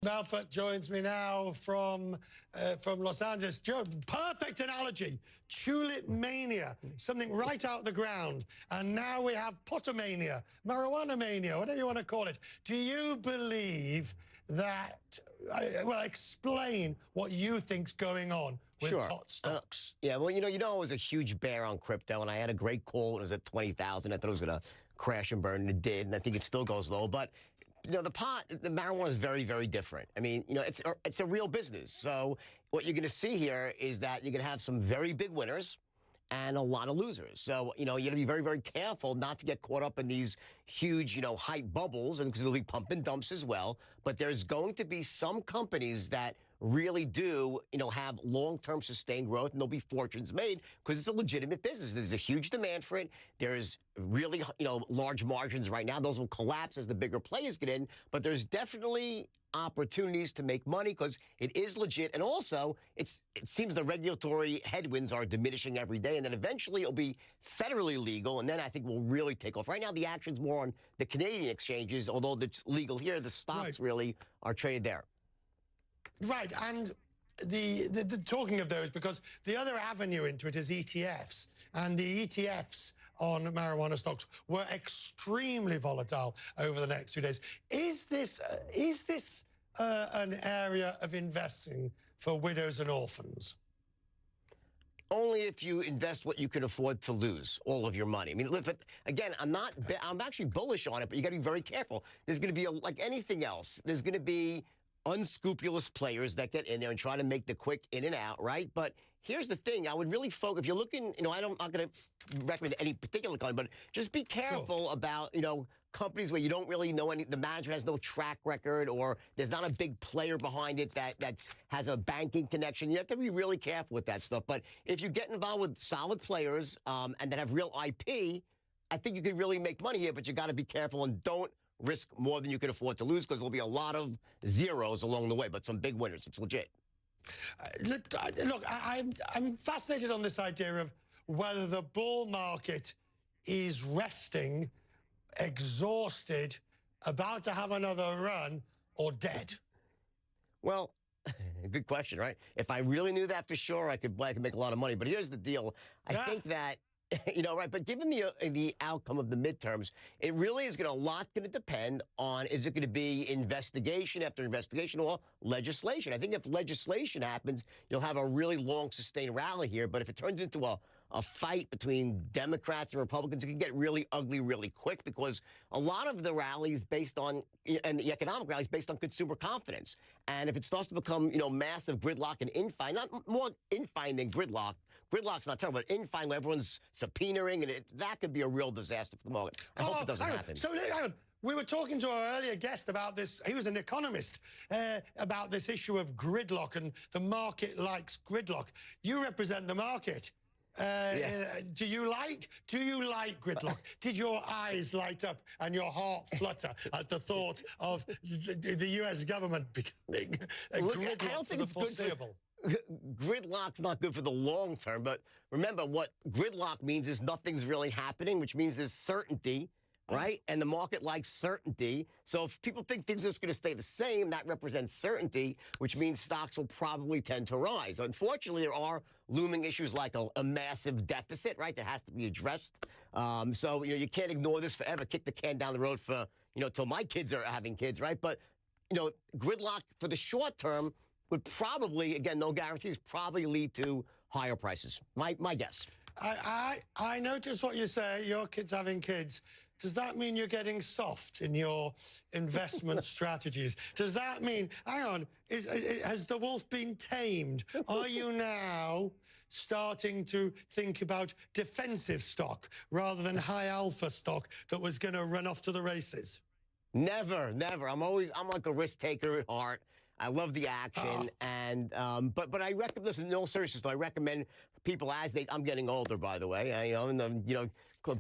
Belfort joins me now from Los Angeles. Joe, perfect analogy. Tulip mania, something right out the ground. And now we have potomania, marijuana mania, whatever you want to call it. Do you believe that, well, explain what you think's going on with pot stocks? Yeah, well, I was a huge bear on crypto, and I had a great call. It was at 20,000. I thought it was going to crash and burn, and it did, and I think it still goes low. But the marijuana is very, very different. I mean, it's a real business. So what you're going to see here is that you're going to have some very big winners and a lot of losers. So, you got to be very, very careful not to get caught up in these huge, hype bubbles, and because there'll be pump and dumps as well. But there's going to be some companies that really do, have long-term sustained growth, and there'll be fortunes made because it's a legitimate business. There's a huge demand for it. There's really, large margins right now. Those will collapse as the bigger players get in, but there's definitely opportunities to make money because it is legit. And also, it seems the regulatory headwinds are diminishing every day, and then eventually it'll be federally legal, and then I think we'll really take off. Right now, the action's more on the Canadian exchanges, although it's legal here, the stocks really are traded there. Right, and the talking of those, because the other avenue into it is ETFs, and the ETFs on marijuana stocks were extremely volatile over the next few days. Is this an area of investing for widows and orphans? Only if you invest what you can afford to lose all of your money. I mean, but again, I'm actually bullish on it, but you got to be very careful. There's going to be, like anything else, there's going to be unscrupulous players that get in there and try to make the quick in and out, right? But here's the thing. I would really focus, if you're looking, I'm not going to recommend any particular company, but just be careful about, companies where you don't really know the manager has no track record, or there's not a big player behind it that has a banking connection. You have to be really careful with that stuff. But if you get involved with solid players and that have real IP, I think you can really make money here, but you got to be careful and don't risk more than you can afford to lose, because there'll be a lot of zeros along the way, but some big winners. It's legit. Look, I'm fascinated on this idea of whether the bull market is resting, exhausted, about to have another run, or dead. Well, good question, right? If I really knew that for sure, I could make a lot of money. But here's the deal. I think that, right, but given the outcome of the midterms, it really is going to depend on, is it going to be investigation after investigation or legislation? I think if legislation happens, you'll have a really long, sustained rally here. But if it turns into a fight between Democrats and Republicans, it can get really ugly really quick, because a lot of the rallies based on, and the economic rallies based on consumer confidence. And if it starts to become, massive gridlock and infighting, not more infighting than gridlock. Gridlock's not terrible, but infighting where everyone's subpoenaing, and that could be a real disaster for the market. I hope it doesn't happen. So, we were talking to our earlier guest about this. He was an economist, about this issue of gridlock, and the market likes gridlock. You represent the market. Do you like gridlock? Did your eyes light up and your heart flutter at the thought of the U.S. government becoming a gridlock for the foreseeable? Gridlock's not good for the long term, but remember, what gridlock means is nothing's really happening, which means there's certainty, right? And the market likes certainty. So if people think things are just going to stay the same, that represents certainty, which means stocks will probably tend to rise. Unfortunately, there are looming issues like a massive deficit, right, that has to be addressed. So, you can't ignore this forever, kick the can down the road for, till my kids are having kids, right? But, gridlock for the short term would probably, again, no guarantees, probably lead to higher prices. My guess. I notice what you say, your kids having kids. Does that mean you're getting soft in your investment strategies? Does that mean, hang on, has the wolf been tamed? Are you now starting to think about defensive stock rather than high alpha stock that was going to run off to the races? Never, never. I'm like a risk taker at heart. I love the action, and but I recommend, listen, in all seriousness, I recommend people I'm getting older, by the way, and I'm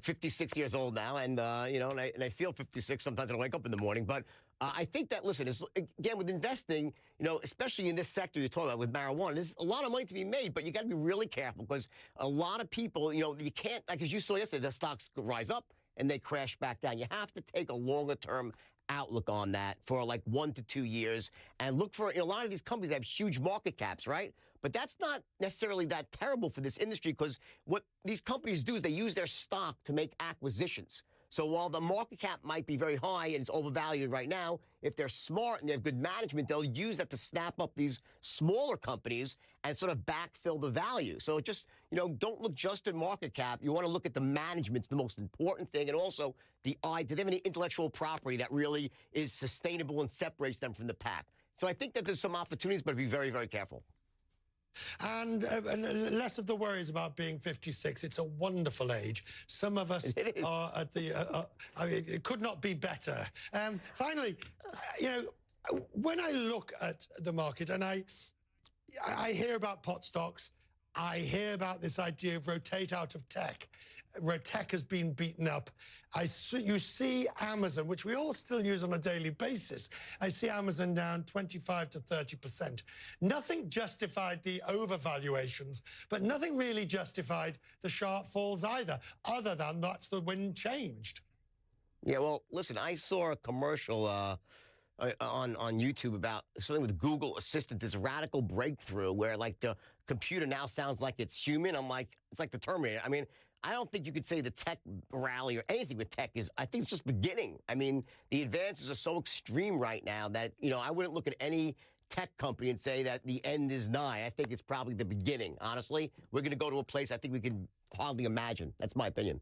56 years old now, and and I feel 56 sometimes when I wake up in the morning. But I think that, listen, again, with investing, especially in this sector you're talking about with marijuana, there's a lot of money to be made, but you got to be really careful, because a lot of people, you can't, like as you saw yesterday, the stocks rise up and they crash back down. You have to take a longer term outlook on that for like 1 to 2 years and look for, a lot of these companies have huge market caps, right? But that's not necessarily that terrible for this industry because what these companies do is they use their stock to make acquisitions. So while the market cap might be very high and it's overvalued right now, if they're smart and they have good management, they'll use that to snap up these smaller companies and sort of backfill the value. So just, don't look just at market cap. You want to look at the management. It's the most important thing. And also, do they have any intellectual property that really is sustainable and separates them from the pack? So I think that there's some opportunities, but be very, very careful. And less of the worries about being 56. It's a wonderful age. Some of us are at the, it could not be better. Finally, when I look at the market and I hear about pot stocks, I hear about this idea of rotate out of tech, where tech has been beaten up. You see Amazon, which we all still use on a daily basis. I see Amazon down 25 to 30%. Nothing justified the overvaluations, but nothing really justified the sharp falls either, other than that's the wind changed. Yeah, well, listen, I saw a commercial on YouTube about something with Google Assistant, this radical breakthrough where like the computer now sounds like it's human. I'm like, it's like the Terminator. I mean, I don't think you could say the tech rally or anything with tech I think it's just beginning. I mean, the advances are so extreme right now that, I wouldn't look at any tech company and say that the end is nigh. I think it's probably the beginning. Honestly, we're going to go to a place I think we can hardly imagine. That's my opinion.